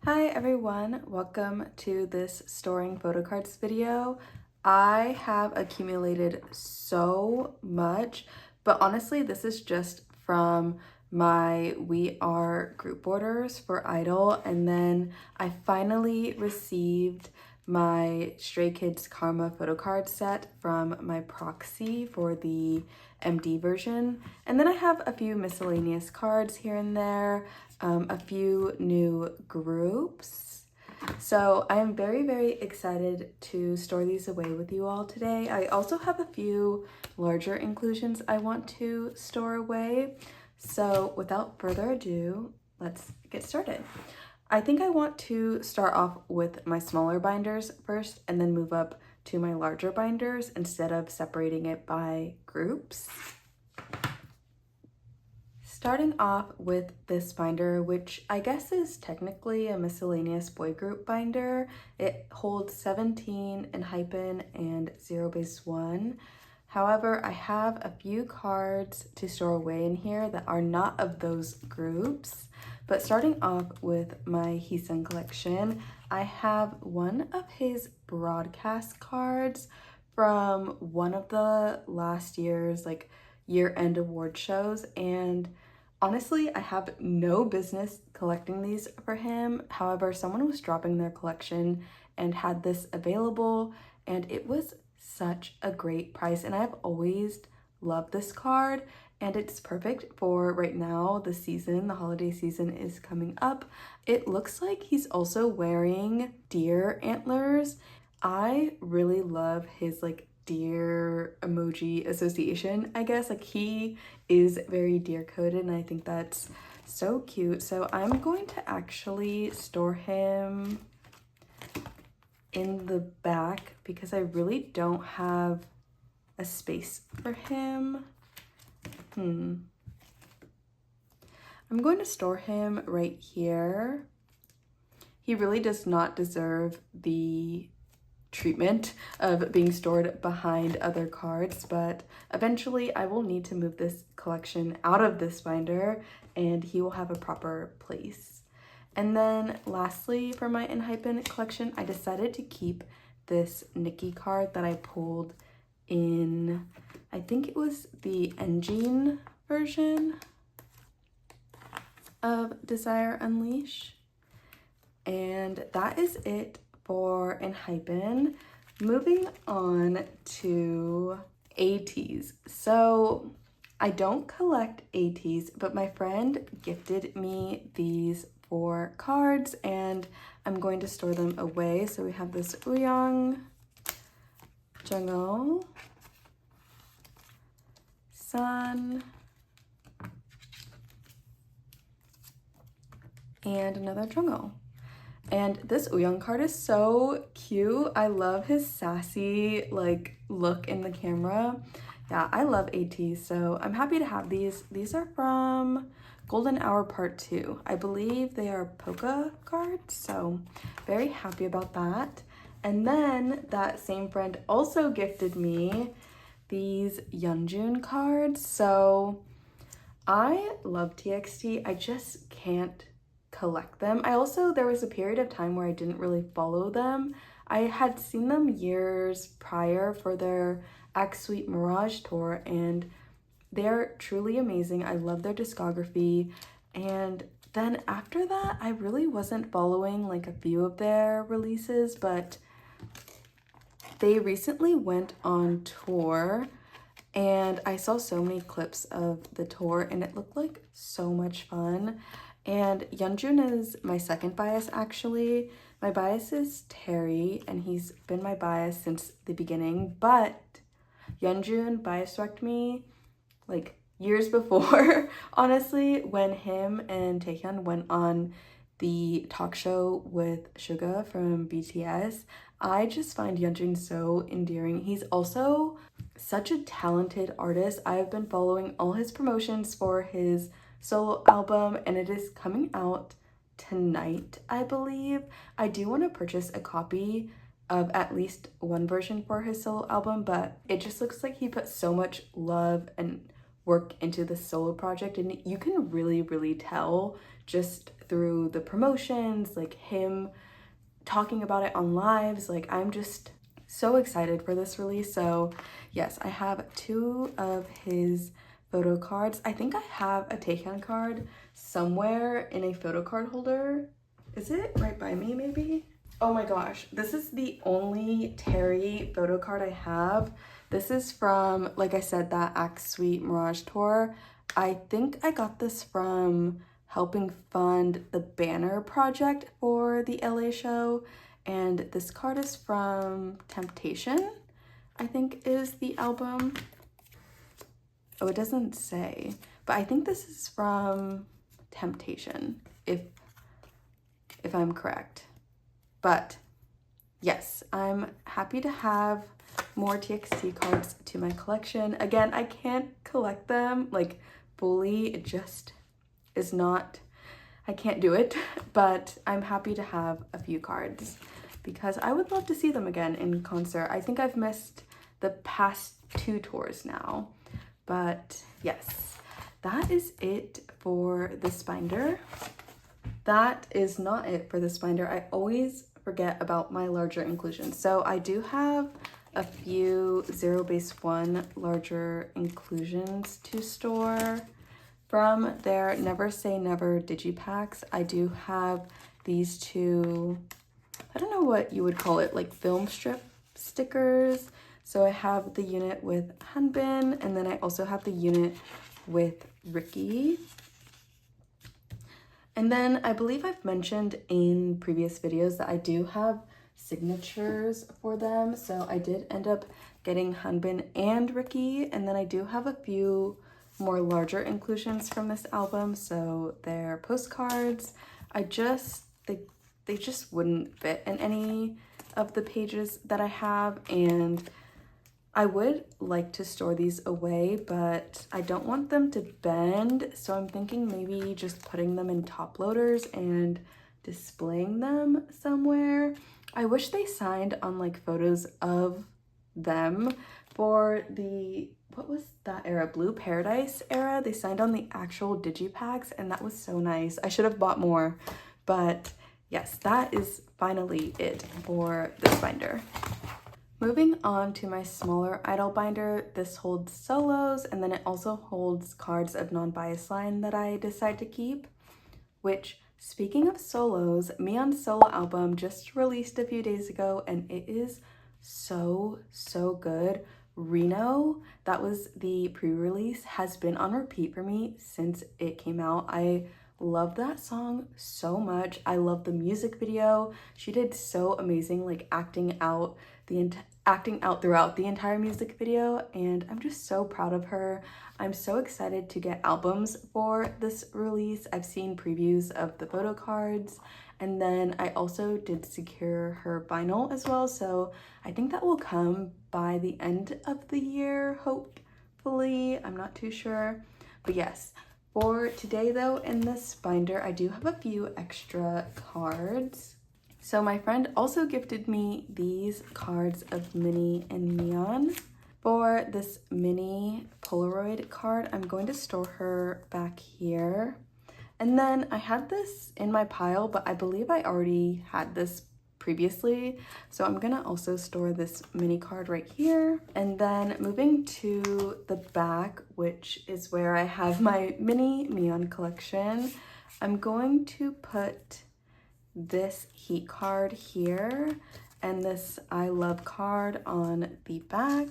Hi everyone, welcome to this storing photo cards video. I have accumulated so much, but honestly this is just from my We Are group orders for i-dle, and then I finally received my Stray Kids Karma photo card set from my proxy for the MD version. And then I have a few miscellaneous cards here and there, a few new groups. So I am very excited to store these away with you all today. I also have a few larger inclusions I want to store away. So without further ado, let's get started. I think I want to start off with my smaller binders first and then move up to my larger binders instead of separating it by groups. Starting off with this binder, which I guess is technically a miscellaneous boy group binder. It holds 17 enha and 0 base 1. However, I have a few cards to store away in here that are not of those groups. But starting off with my Heesung collection, I have one of his broadcast cards from one of the last year's year-end award shows, and honestly, I have no business collecting these for him. However, someone was dropping their collection and had this available, and it was such a great price, and I've always loved this card, and it's perfect for right now. The holiday season is coming up. It looks like he's also wearing deer antlers. I really love his deer emoji association, I guess. He is very deer coded, and I think that's so cute. So I'm going to actually store him in the back because I really don't have a space for him. I'm going to store him right here. He really does not deserve the treatment of being stored behind other cards, but eventually I will need to move this collection out of this binder and he will have a proper place. And then lastly, for my enha collection, I decided to keep this Nikki card that I pulled in, I think it was the Yeonjun version of Desire Unleash. And that is it for enha. Moving on to ateez. So I don't collect ateez, but my friend gifted me these 4 cards and I'm going to store them away. So we have this Yeonjun No, Sun, and another Jungho. And this Yeonjun card is so cute. I love his sassy look in the camera. Yeah, I love ateez, so I'm happy to have these. These are from Golden Hour Part 2. I believe they are polka cards, so very happy about that. And then that same friend also gifted me these Yeonjun cards. So I love TXT. I just can't collect them. There was a period of time where I didn't really follow them. I had seen them years prior for their Act Sweet Mirage tour, and they're truly amazing. I love their discography. And then after that, I really wasn't following a few of their releases, but they recently went on tour and I saw so many clips of the tour and it looked like so much fun. And Yeonjun is my second bias, actually. My bias is Terry, and he's been my bias since the beginning, but Yeonjun bias-wrecked me years before, honestly, when him and Taehyun went on the talk show with Suga from BTS. I just find Yeonjun so endearing. He's also such a talented artist. I've been following all his promotions for his solo album, and it is coming out tonight, I believe. I do want to purchase a copy of at least one version for his solo album, but it just looks like he put so much love and work into the solo project, and you can really tell just through the promotions, like him talking about it on lives. Like, I'm just so excited for this release. So yes, I have 2 of his photo cards. I think I have a Taehyun card somewhere in a photo card holder. Is it right by me maybe? Oh my gosh, this is the only Terry photo card I have. This is from, like I said, that Act Sweet Mirage tour. I think I got this from helping fund the banner project for the LA show. And this card is from Temptation, I think is the album. Oh, it doesn't say, but I think this is from Temptation, if I'm correct. But yes, I'm happy to have more TXT cards to my collection. Again, I can't collect them like fully. It just is not, I can't do it, but I'm happy to have a few cards because I would love to see them again in concert. I think I've missed the past 2 tours now, but yes, that is it for this binder. That is not it for this binder. I always forget about my larger inclusions. So I do have a few 0 base 1 larger inclusions to store from their Never Say Never digipacks. I do have these 2, I don't know what you would call it, like film strip stickers. So I have the unit with Hanbin, and then I also have the unit with Ricky. And then I believe I've mentioned in previous videos that I do have signatures for them. So I did end up getting Hanbin and Ricky, and then I do have a few more larger inclusions from this album. So they're postcards. They just wouldn't fit in any of the pages that I have, and I would like to store these away, but I don't want them to bend, so I'm thinking maybe just putting them in top loaders and displaying them somewhere. I wish they signed on like photos of them for the, what was that era? Blue Paradise era. They signed on the actual digipacks, and that was so nice. I should have bought more, but yes, that is finally it for this binder. Moving on to my smaller i-dle binder, this holds solos, and then it also holds cards of non-bias line that I decide to keep, which, speaking of solos, Miyeon's solo album just released a few days ago, and it is so good. Reno, that was the pre-release, has been on repeat for me since it came out. I love that song so much. I love the music video. She did so amazing, like acting out throughout the entire music video, and I'm just so proud of her. I'm so excited to get albums for this release. I've seen previews of the photo cards, and then I also did secure her vinyl as well, so I think that will come by the end of the year, hopefully. I'm not too sure, but yes. For today though, in this binder, I do have a few extra cards. So my friend also gifted me these cards of Minnie and Miyeon. For this mini Polaroid card, I'm going to store her back here. And then I had this in my pile, but I believe I already had this previously. So I'm gonna also store this mini card right here. And then moving to the back, which is where I have my mini Miyeon collection, I'm going to put this heat card here and this I love card on the back.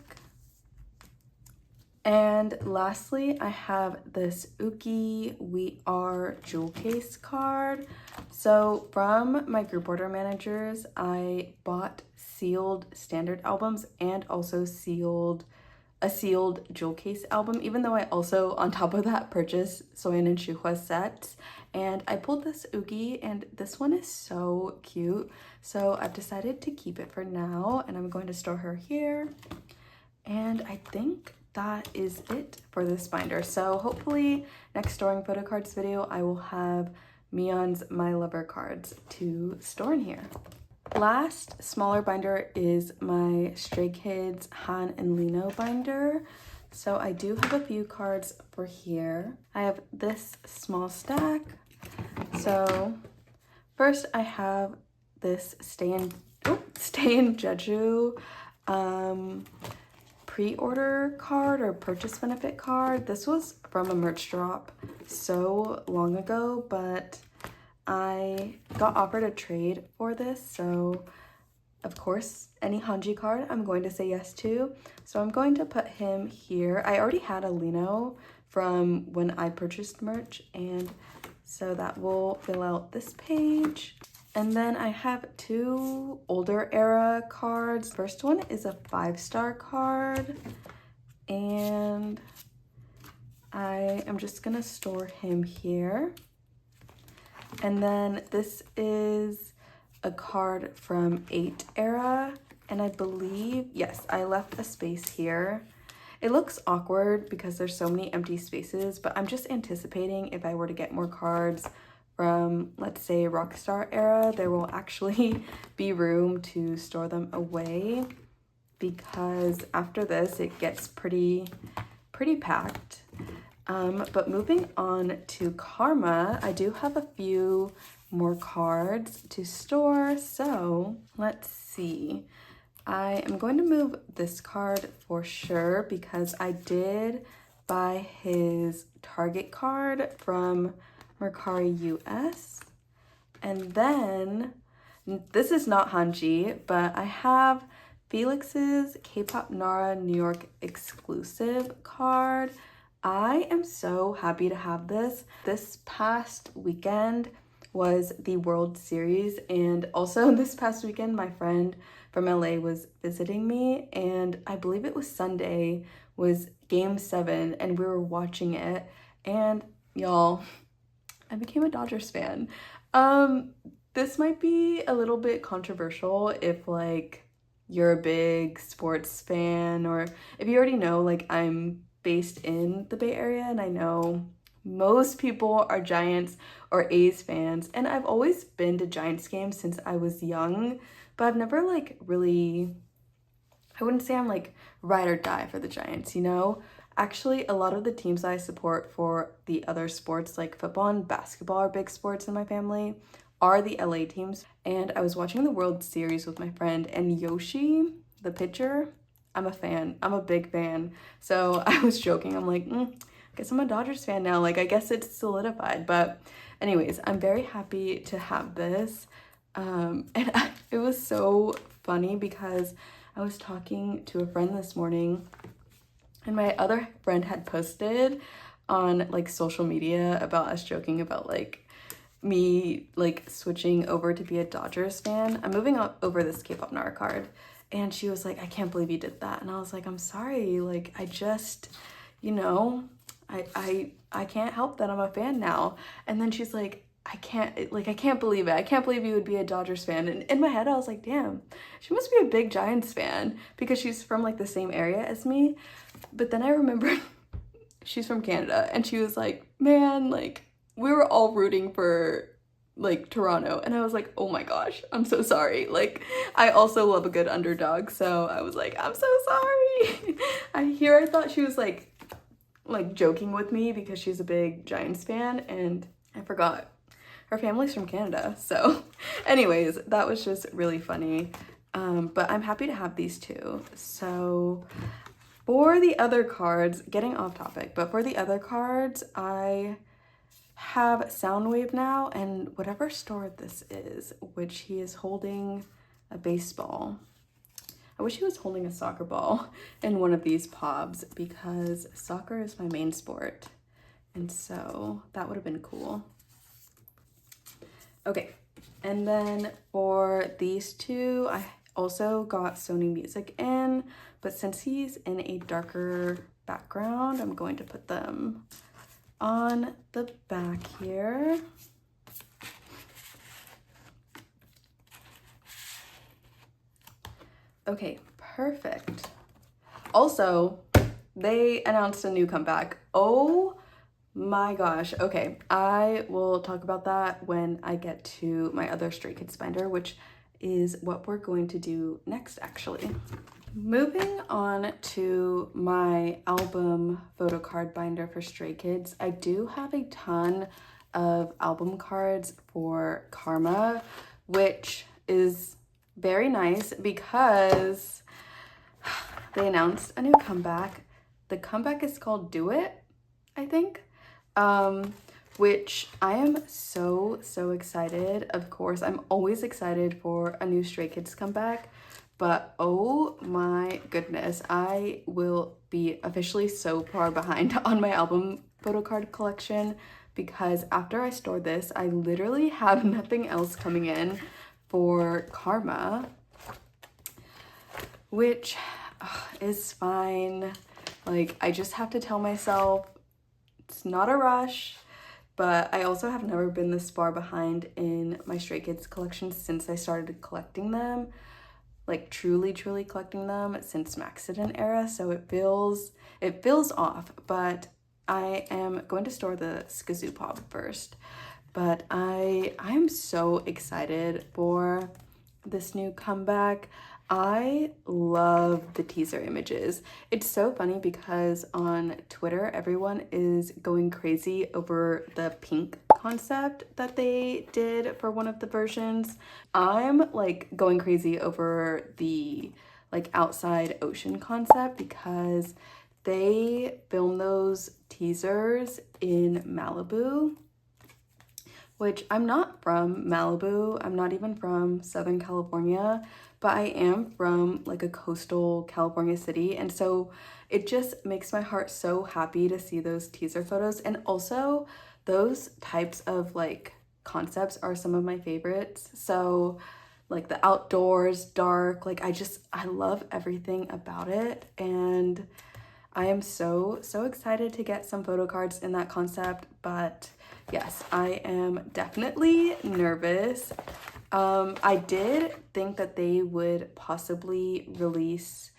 And lastly, I have this oooh We Are jewel case card. So from my group order managers, I bought sealed standard albums and also a sealed jewel case album, even though I also, on top of that, purchased Soyeon and Shuhwa sets. And I pulled this oooh, and this one is so cute. So I've decided to keep it for now, and I'm going to store her here. And I think that is it for this binder. So hopefully next storing photo cards video, I will have Miyeon's My Lover cards to store in here. Last smaller binder is my Stray Kids Han and Lino binder. So I do have a few cards for here. I have this small stack. So first I have this Stay in Jeju pre-order card or purchase benefit card. This was from a merch drop so long ago, but I got offered a trade for this, so of course any Hanji card I'm going to say yes to. So I'm going to put him here. I already had a Lino from when I purchased merch, and so that will fill out this page. And then I have two older era cards. First one is a 5-star card, and I am just gonna store him here. And then this is a card from 8 era, and I believe, yes, I left a space here. It looks awkward because there's so many empty spaces, but I'm just anticipating if I were to get more cards from, let's say, Rockstar era, there will actually be room to store them away, because after this it gets pretty packed. But moving on to Karma, I do have a few more cards to store, so let's see. I am going to move this card for sure because I did buy his Target card from Mercari US. And then, this is not Hanji, but I have Felix's K-pop Nara New York exclusive card. I am so happy to have this. This past weekend was the World Series, and also this past weekend my friend from LA was visiting me, and I believe it was Sunday was Game 7 and we were watching it, and y'all, I became a Dodgers fan. This might be a little bit controversial if like you're a big sports fan, or if you already know, like I'm based in the Bay Area and I know most people are Giants or A's fans, and I've always been to Giants games since I was young, but I've never like really, I wouldn't say I'm like ride or die for the Giants, you know? Actually, a lot of the teams I support for the other sports, like football and basketball are big sports in my family, are the LA teams. And I was watching the World Series with my friend, and Yoshi, the pitcher, I'm a fan. I'm a big fan. So I was joking. I'm like, I guess I'm a Dodgers fan now. Like, I guess it's solidified. But anyways, I'm very happy to have this. It was so funny because I was talking to a friend this morning, and my other friend had posted on like social media about us joking about like me like switching over to be a Dodgers fan. I'm moving over this K-pop Nara card, and she was like, I can't believe you did that. And I was like, I'm sorry, like I just, you know, I can't help that I'm a fan now. And then she's like, I can't believe it. I can't believe you would be a Dodgers fan. And in my head, I was like, damn, she must be a big Giants fan because she's from like the same area as me. But then I remembered she's from Canada, and she was like, man, like we were all rooting for like Toronto. And I was like, oh my gosh, I'm so sorry. Like I also love a good underdog. So I was like, I'm so sorry. I thought she was like joking with me because she's a big Giants fan, and I forgot her family's from Canada. So anyways, that was just really funny. But I'm happy to have these two. So for the other cards, getting off topic, but for the other cards, I have Soundwave now, and whatever store this is, which he is holding a baseball. I wish he was holding a soccer ball in one of these pobs because soccer is my main sport. And so that would have been cool. Okay, and then for these two, I also got Sony Music in, but since he's in a darker background, I'm going to put them on the back here. Okay, perfect. Also, they announced a new comeback. Oh my gosh. Okay, I will talk about that when I get to my other Stray Kids binder, which is what we're going to do next, actually. Moving on to my album photo card binder for Stray Kids, I do have a ton of album cards for Karma, which is very nice because they announced a new comeback. The comeback is called Do It, I think, which I am so excited. Of course, I'm always excited for a new Stray Kids comeback, but oh my goodness, I will be officially so far behind on my album photo card collection because after I store this, I literally have nothing else coming in for Karma, which is fine. Like, I just have to tell myself it's not a rush, but I also have never been this far behind in my Stray Kids collection since I started collecting them, like truly collecting them since Maxident era. So it feels off, but I am going to store the Skazoo Pop first. But I am so excited for this new comeback. I love the teaser images. It's so funny because on Twitter, everyone is going crazy over the pink concept that they did for one of the versions. I'm like going crazy over the like outside ocean concept because they filmed those teasers in Malibu, which I'm not from Malibu. I'm not even from Southern California, but I am from like a coastal California city. And so it just makes my heart so happy to see those teaser photos. And also those types of like concepts are some of my favorites. So like the outdoors, dark, like I love everything about it. And I am so excited to get some photo cards in that concept, but yes, I am definitely nervous. I did think that they would possibly release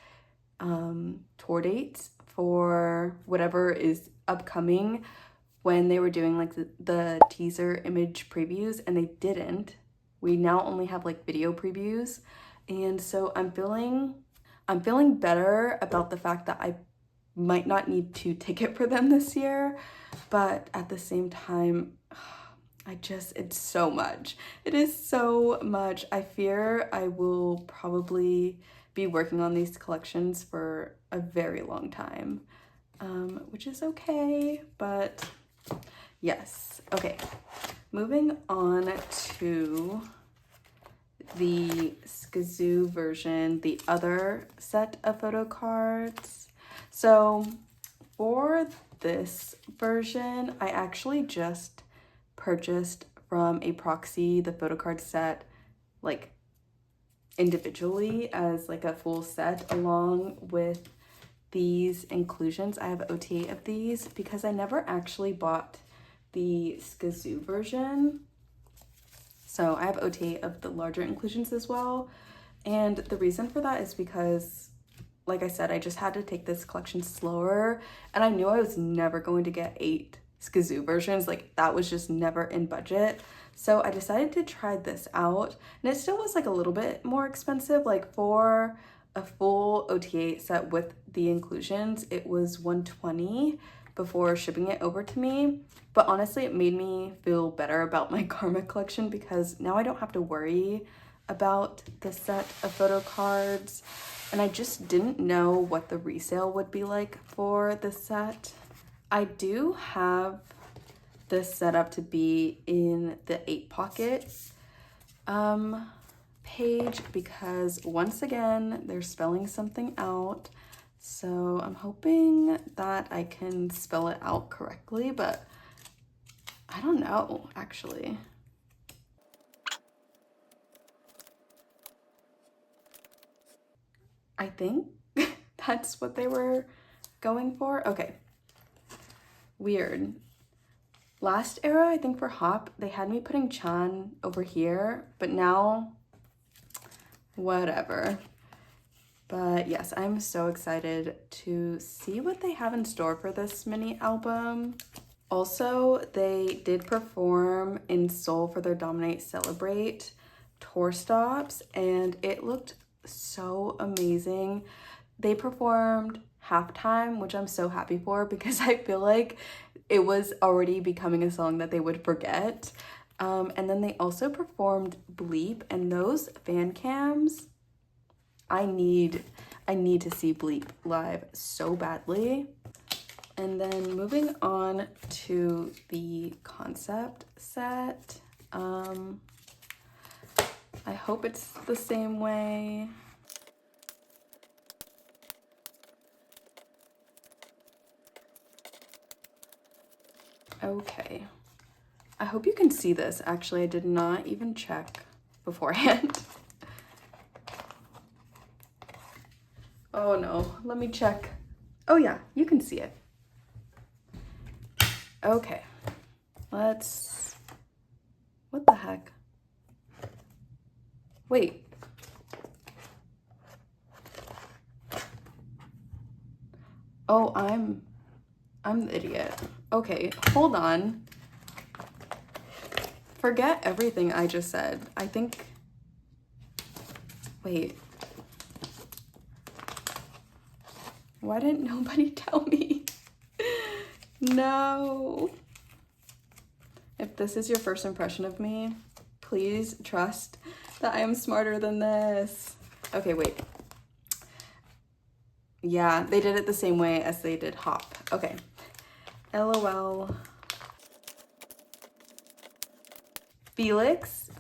tour dates for whatever is upcoming when they were doing like the teaser image previews, and they didn't. We now only have like video previews, and so I'm feeling better about the fact that I might not need to ticket for them this year, but at the same time, it's so much. It is so much. I fear I will probably be working on these collections for a very long time, which is okay, but yes. Okay, moving on to the Skazoo version, the other set of photo cards. So for this version, I actually just purchased from a proxy the photo card set like individually as like a full set along with these inclusions. I have OTA of these because I never actually bought the Skazoo version. So I have OTA of the larger inclusions as well. And the reason for that is because, like I said, I just had to take this collection slower, and I knew I was never going to get 8 Skazoo versions. Like that was just never in budget. So I decided to try this out, and it still was like a little bit more expensive. Like for a full OTA set with the inclusions, it was $120 before shipping it over to me. But honestly, it made me feel better about my Karma collection because now I don't have to worry about the set of photo cards. And I just didn't know what the resale would be like for this set. I do have this set up to be in the 8 pocket page because once again, they're spelling something out. So I'm hoping that I can spell it out correctly, but I don't know, actually. I think that's what they were going for. Okay. Weird. Last era, I think for Hop, they had me putting Chan over here, but now, whatever. But yes, I'm so excited to see what they have in store for this mini album. Also, they did perform in Seoul for their Dominate Celebrate tour stops, and it looked so amazing. They performed Halftime, which I'm so happy for because I feel like it was already becoming a song that they would forget. And then they also performed Bleep, and those fan cams, I need to see Bleep live so badly. And then moving on to the concept set. I hope it's the same way. Okay. I hope you can see this. Actually, I did not even check beforehand. Oh no, let me check. Oh yeah, you can see it. Okay, let's, what the heck? Wait. Oh, I'm the idiot. Okay, hold on. Forget everything I just said. I think, wait. Why didn't nobody tell me? No. If this is your first impression of me, please trust that I am smarter than this. Okay, wait. Yeah, they did it the same way as they did Hop. Okay. LOL. Felix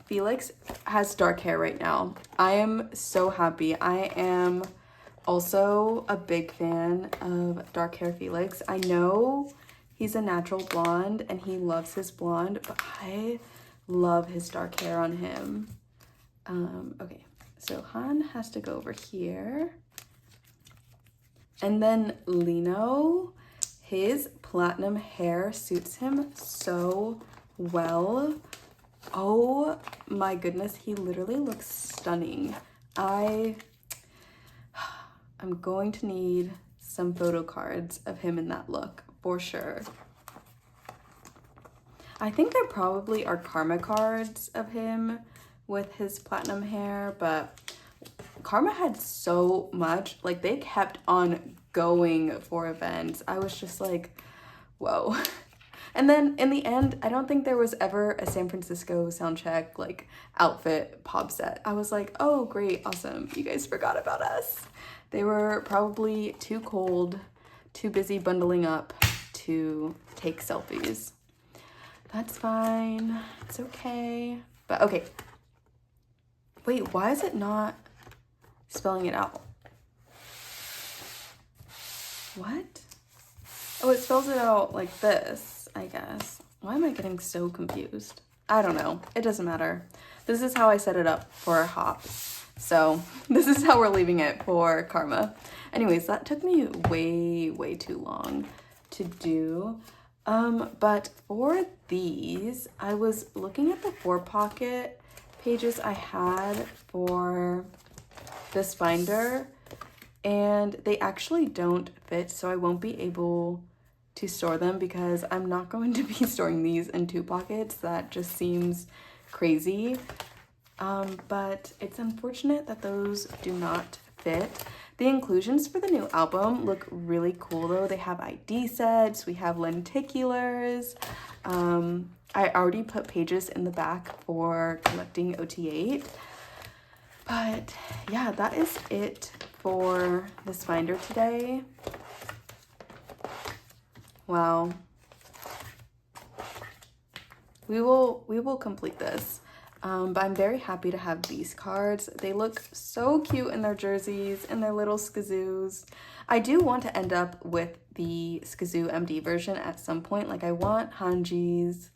has dark hair right now. I am so happy. I am also a big fan of dark hair Felix. I know he's a natural blonde and he loves his blonde, but I love his dark hair on him. Okay, so Han has to go over here. And then Lino, his platinum hair suits him so well. Oh my goodness, he literally looks stunning. I'm going to need some photo cards of him in that look for sure. I think there probably are karma cards of him with his platinum hair, but Karma had so much, like they kept on going for events. I was just like, whoa. And then in the end, I don't think there was ever a San Francisco soundcheck like outfit pop set. I was like, oh great, awesome. You guys forgot about us. They were probably too cold, too busy bundling up to take selfies. That's fine, it's okay. But okay, wait, why is it not spelling it out? What? Oh, it spells it out like this, I guess. Why am I getting so confused? I don't know. It doesn't matter. This is how I set it up for Hop. So this is how we're leaving it for Karma. Anyways, that took me way too long to do. But for these, I was looking at the 4-pocket pages I had for this binder, and they actually don't fit, so I won't be able to store them because I'm not going to be storing these in 2 pockets. That just seems crazy. But it's unfortunate that those do not fit. The inclusions for the new album look really cool though. They have ID sets, we have lenticulars. I already put pages in the back for collecting OT8. But yeah, that is it for this binder today. Wow. We will complete this. But I'm very happy to have these cards. They look so cute in their jerseys and their little skazoos. I do want to end up with the skazoo MD version at some point. Like I want Hanji's.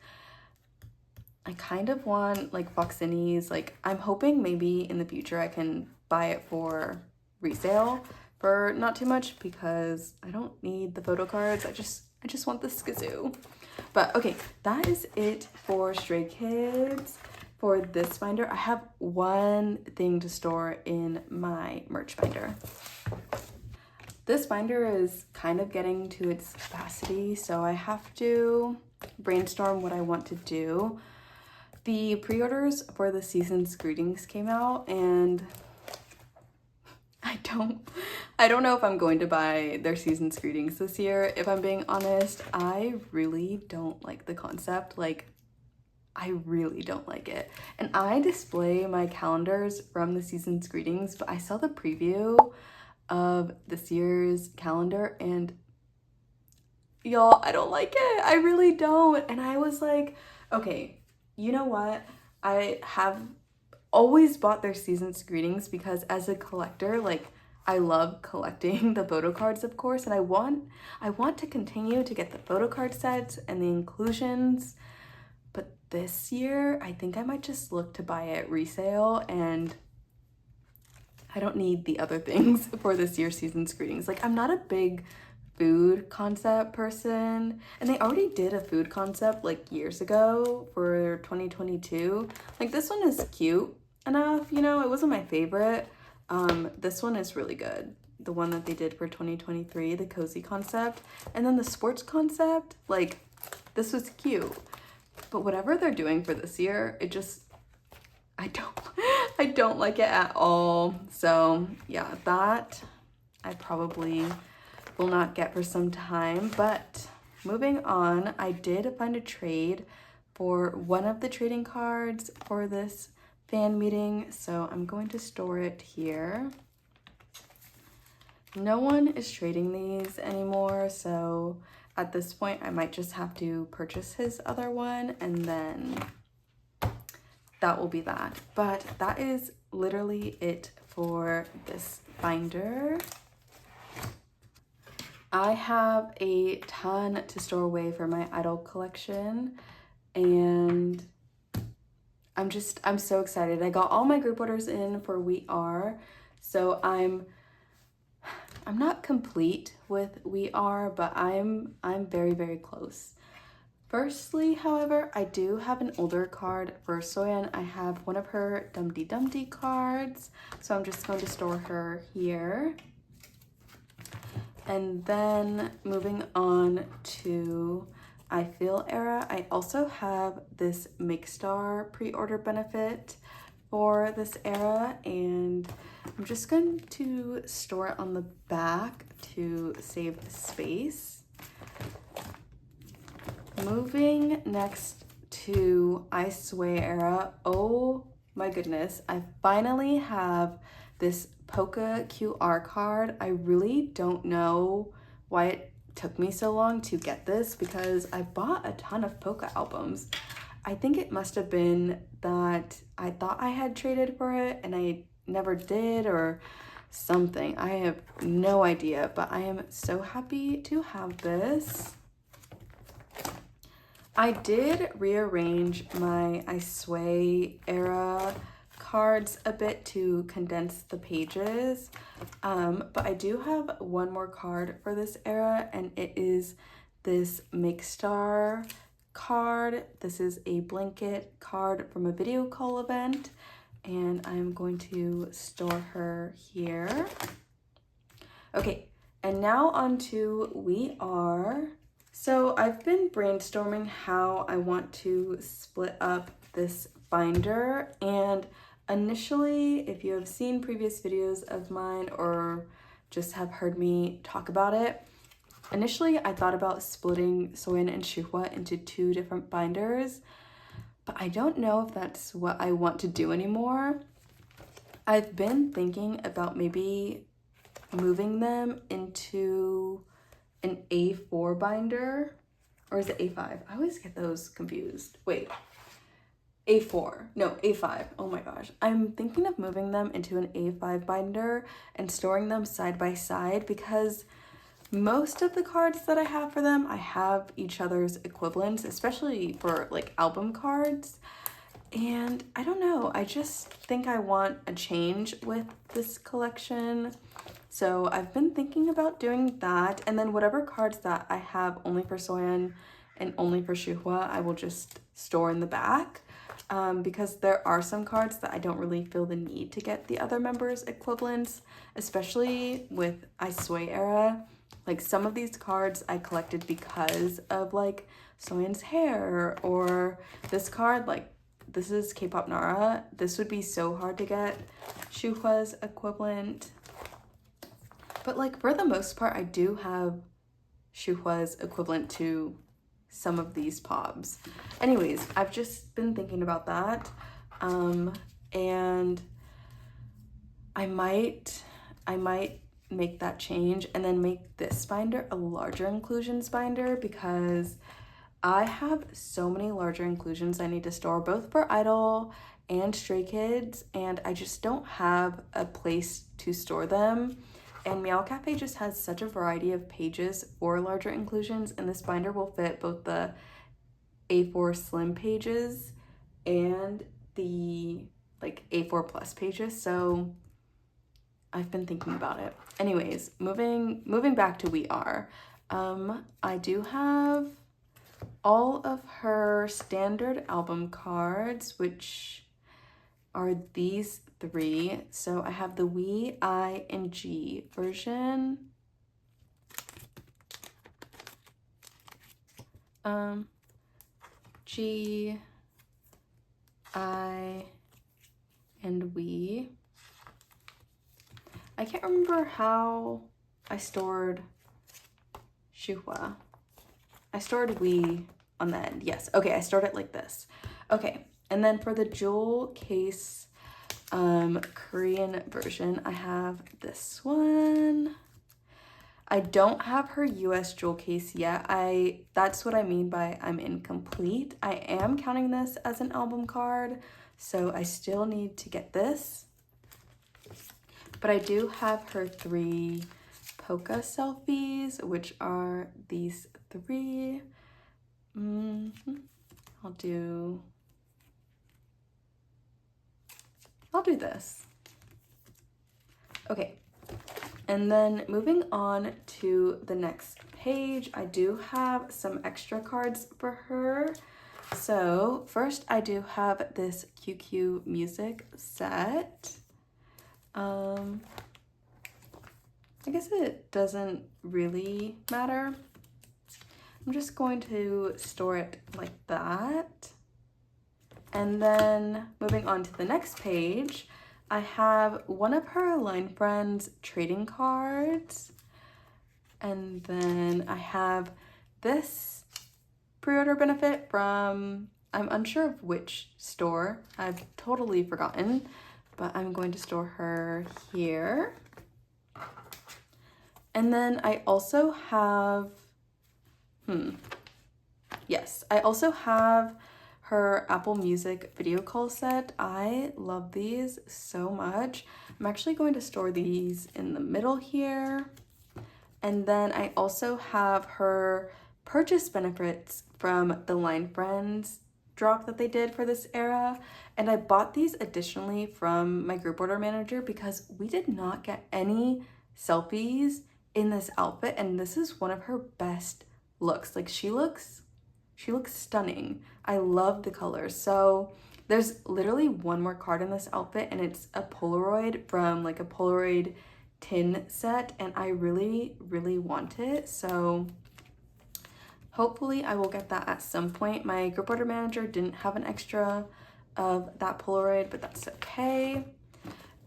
I kind of want like Foxini's. Like I'm hoping maybe in the future I can buy it for resale for not too much because I don't need the photo cards. I just want the skazoo. But okay, that is it for Stray Kids. For this binder, I have one thing to store in my merch binder. This binder is kind of getting to its capacity, so I have to brainstorm what I want to do. The pre-orders for the season's greetings came out, and I don't know if I'm going to buy their season's greetings this year. If I'm being honest, I really don't like the concept. Like, I really don't like it. And I display my calendars from the season's greetings, but I saw the preview of this year's calendar and y'all, I don't like it. I really don't. And I was like, okay, you know what? I have always bought their season's greetings because as a collector, like, I love collecting the photo cards, of course, and I want to continue to get the photo card sets and the inclusions. But this year, I think I might just look to buy it resale, and I don't need the other things for this year's season's greetings. Like, I'm not a big food concept person, and they already did a food concept like years ago for 2022. Like, this one is cute enough, you know, it wasn't my favorite. This one is really good, the one that they did for 2023, the cozy concept, and then the sports concept, like, this was cute. But whatever they're doing for this year, it just, I don't like it at all. So yeah, that I probably will not get for some time. But moving on, I did find a trade for one of the trading cards for this fan meeting, so I'm going to store it here. No one is trading these anymore, so at this point I might just have to purchase his other one, and then that will be that. But that is literally it for this binder. I have a ton to store away for my i-dle collection, and I'm so excited. I got all my group orders in for We Are, so I'm not complete with We Are, but I'm very, very close. Firstly, however, I do have an older card for Soyeon. I have one of her Dumpty Dumpty cards, so I'm just going to store her here. And then moving on to I Feel era, I also have this MIXX pre-order benefit for this era, and I'm just going to store it on the back to save space. Moving next to I Sway era, oh my goodness, I finally have this Polka QR card. I really don't know why it took me so long to get this, because I bought a ton of Polka albums. I think it must have been that I thought I had traded for it and I never did, or something. I have no idea, but I am so happy to have this. I did rearrange my I Sway era cards a bit to condense the pages, but I do have one more card for this era, and it is this MIXX card. This is a blanket card from a video call event, and I'm going to store her here. Okay, and now on to We Are. So I've been brainstorming how I want to split up this binder, and initially, if you have seen previous videos of mine or just have heard me talk about it, initially I thought about splitting Soyeon and Shuhwa into two different binders, but I don't know if that's what I want to do anymore. I've been thinking about maybe moving them into an A4 binder, or is it A5? I always get those confused. Wait. A4, no, A5, oh my gosh. I'm thinking of moving them into an A5 binder and storing them side by side, because most of the cards that I have for them, I have each other's equivalents, especially for like album cards. And I don't know, I just think I want a change with this collection. So I've been thinking about doing that, and then whatever cards that I have only for Soyeon and only for Shuhwa, I will just store in the back. Because there are some cards that I don't really feel the need to get the other members' equivalents, especially with I Sway era. Like, some of these cards I collected because of like Soyeon's hair, or this card, like this is K-pop Nara. This would be so hard to get Shuhwa's equivalent. But like for the most part, I do have Shuhua's equivalent to some of these pobs. Anyways, I've just been thinking about that. And I might make that change and then make this binder a larger inclusions binder, because I have so many larger inclusions I need to store, both for i-dle and Stray Kids, and I just don't have a place to store them. And Meow Cafe just has such a variety of pages for larger inclusions, and this binder will fit both the A4 slim pages and the like A4 plus pages, so I've been thinking about it. Anyways, moving back to We Are. I do have all of her standard album cards, which are these 3. So I have the We, I, and G version. G, I, and We. I can't remember how I stored Shuhua. I stored We on the end. Yes. Okay, I stored it like this. Okay, and then for the jewel case Korean version, I have this one. I don't have her US jewel case yet. That's what I mean by I'm incomplete. I am counting this as an album card, so I still need to get this. But I do have her 3 polka selfies, which are these 3. I'll do this. Okay, and then moving on to the next page, I do have some extra cards for her. So first I do have this QQ music set. I guess it doesn't really matter. I'm just going to store it like that. And then moving on to the next page, I have one of her line friends trading cards. And then I have this pre-order benefit from, I'm unsure of which store. I've totally forgotten, but I'm going to store her here. And then I also have, yes, I also have her Apple Music video call set. I love these so much. I'm actually going to store these in the middle here. And then I also have her purchase benefits from the Line Friends drop that they did for this era. And I bought these additionally from my group order manager because we did not get any selfies in this outfit, and this is one of her best looks. Like she looks stunning. I love the colors. So there's literally one more card in this outfit, and it's a Polaroid from like a Polaroid tin set, and I really want it. So hopefully I will get that at some point. My group order manager didn't have an extra of that Polaroid, but that's okay.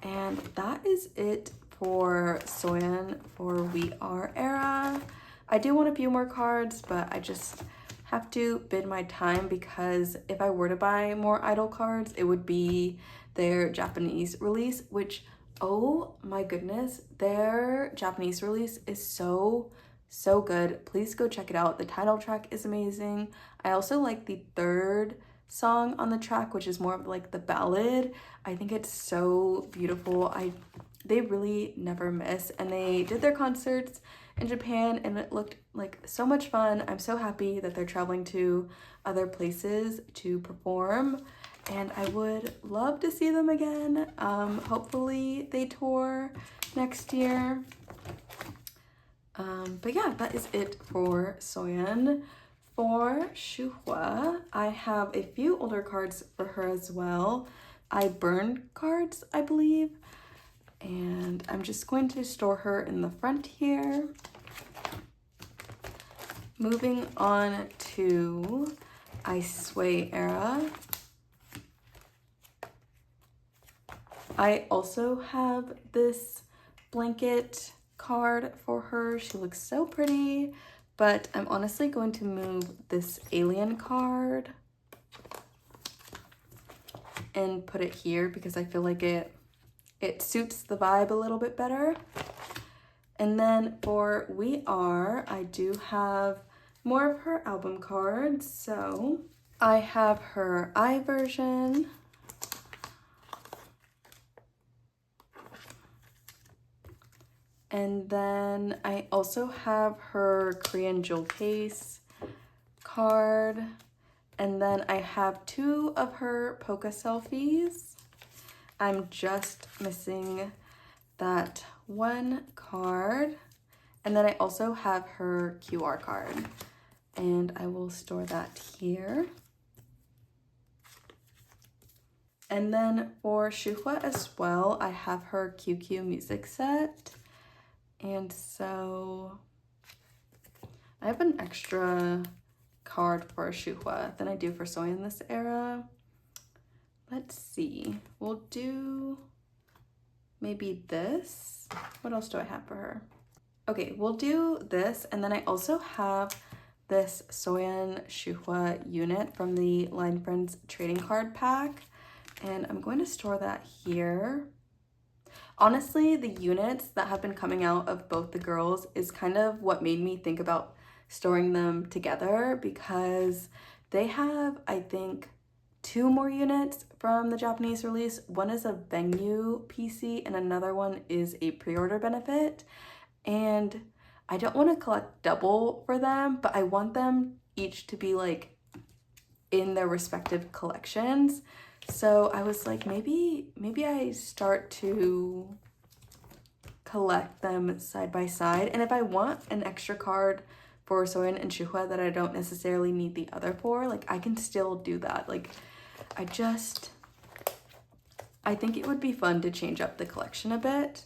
And that is it for Soyeon for We Are era. I do want a few more cards, but I just have to bid my time, because if I were to buy more i-dle cards, it would be their Japanese release, which, oh my goodness, their Japanese release is so good. Please go check it out. The title track is amazing. I also like the 3rd song on the track, which is more of like the ballad. I think it's so beautiful. They really never miss, and they did their concerts in Japan and it looked like so much fun. I'm so happy that they're traveling to other places to perform, and I would love to see them again. Hopefully they tour next year. But yeah, that is it for Soyeon. For Shuhua, I have a few older cards for her as well. I burned cards, I believe. And I'm just going to store her in the front here. Moving on to I Sway era. I also have this blanket card for her. She looks so pretty, but I'm honestly going to move this alien card and put it here because I feel like it suits the vibe a little bit better. And then for We Are, I do have more of her album cards. So I have her I version. And then I also have her Korean Jewel Case card. And then I have 2 of her Polka selfies. I'm just missing that one card. And then I also have her QR card. And I will store that here. And then for Shuhwa as well, I have her QQ music set. And so I have an extra card for Shuhwa than I do for Soyeon this era. Let's see, we'll do maybe this. What else do I have for her? Okay, we'll do this, and then I also have this Soyeon Shuhwa unit from the Line Friends trading card pack, and I'm going to store that here. Honestly, the units that have been coming out of both the girls is kind of what made me think about storing them together, because they have, I think, 2 more units from the Japanese release. One is a venue PC and another one is a pre-order benefit. And I don't want to collect double for them, but I want them each to be like in their respective collections. So I was like, maybe I start to collect them side by side. And if I want an extra card for Soyeon and Shuhwa that I don't necessarily need the other for, like I can still do that. Like I think it would be fun to change up the collection a bit.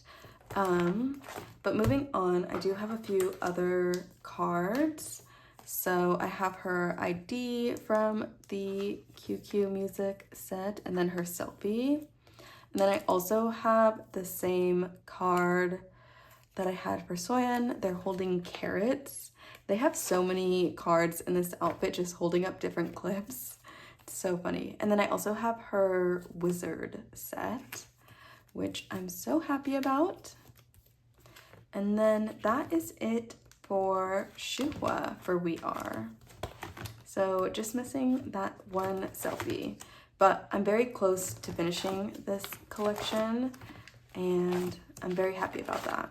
But moving on, I do have a few other cards. So I have her ID from the QQ music set, and then her selfie. And then I also have the same card that I had for Soyeon. They're holding carrots. They have so many cards in this outfit just holding up different clips. It's so funny. And then I also have her wizard set, which I'm so happy about. And then that is it for Shuhwa for We Are. So just missing that one selfie, but I'm very close to finishing this collection and I'm very happy about that.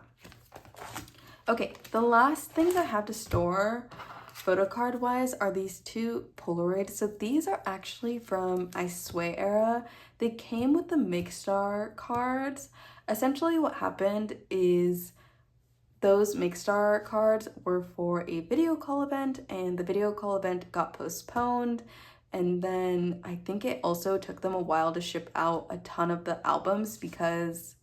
Okay, the last things I have to store photo card wise are these 2 Polaroids. So these are actually from I Sway era. They came with the MIXX cards. Essentially what happened is those MIXX cards were for a video call event, and the video call event got postponed. And then I think it also took them a while to ship out a ton of the albums because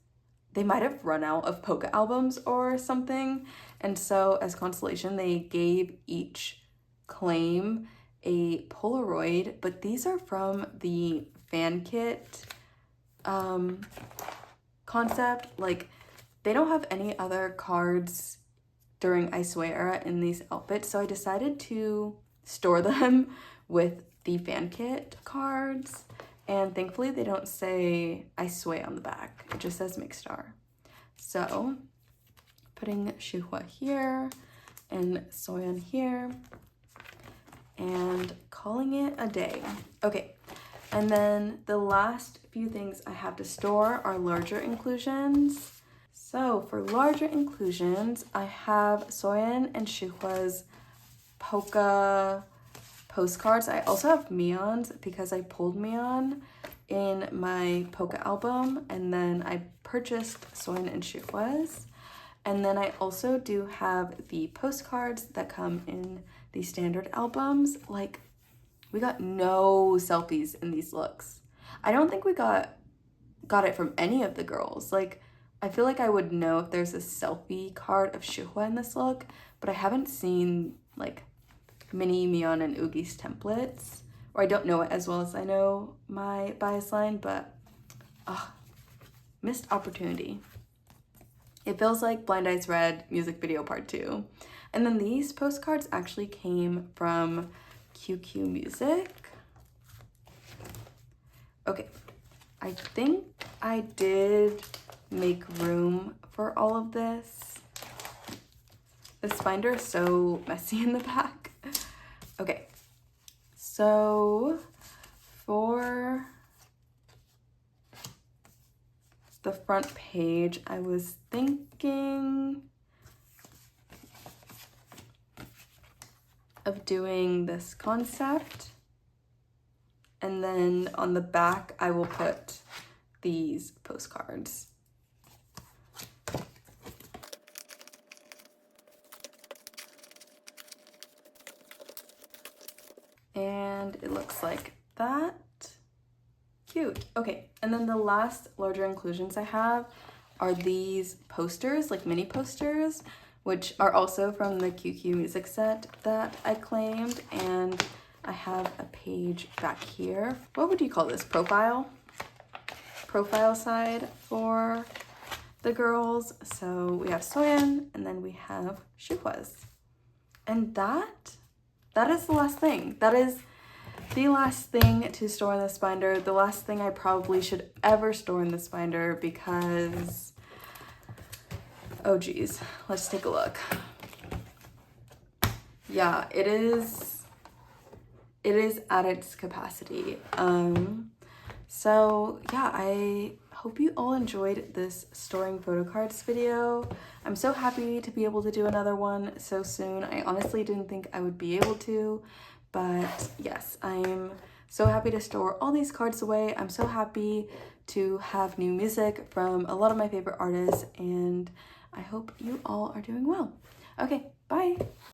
they might have run out of polka albums or something. And so as consolation, they gave each claim a Polaroid, but these are from the fan kit concept. Like they don't have any other cards during I Sway era in these outfits, so I decided to store them with the fan kit cards. And thankfully they don't say I Sway on the back, it just says MIXX. So putting Shuhwa here and Soyeon here and calling it a day. Okay, and then the last few things I have to store are larger inclusions. So for larger inclusions, I have Soyeon and Shuhwa's polka postcards. I also have Miyeon's because I pulled Miyeon in my polka album, and then I purchased Soyeon and Shuhwa's. And then I also do have the postcards that come in the standard albums. Like, we got no selfies in these looks. I don't think we got it from any of the girls. Like, I feel like I would know if there's a selfie card of Shuhwa in this look, but I haven't seen like mini Miyeon and Oogie's templates, or I don't know it as well as I know my bias line, but missed opportunity. It Feels Like Blind Eyes Red music video part 2. And then these postcards actually came from QQ Music. Okay, I think I did make room for all of this. This binder is so messy in the back. Okay, so for the front page, I was thinking of doing this concept, and then on the back I will put these postcards. And it looks like that. Cute. Okay, and then the last larger inclusions I have are these posters, like mini posters, which are also from the QQ Music set that I claimed, and I have a page back here. What would you call this? Profile side for the girls. So we have Soyeon, and then we have Shuhwa's. And that is the last thing. That is the last thing to store in this binder. The last thing I probably should ever store in this binder because, oh geez, let's take a look. Yeah, it is at its capacity. So yeah, I hope you all enjoyed this storing photo cards video. I'm so happy to be able to do another one so soon. I honestly didn't think I would be able to, but yes, I'm so happy to store all these cards away. I'm so happy to have new music from a lot of my favorite artists, and I hope you all are doing well. Okay, bye!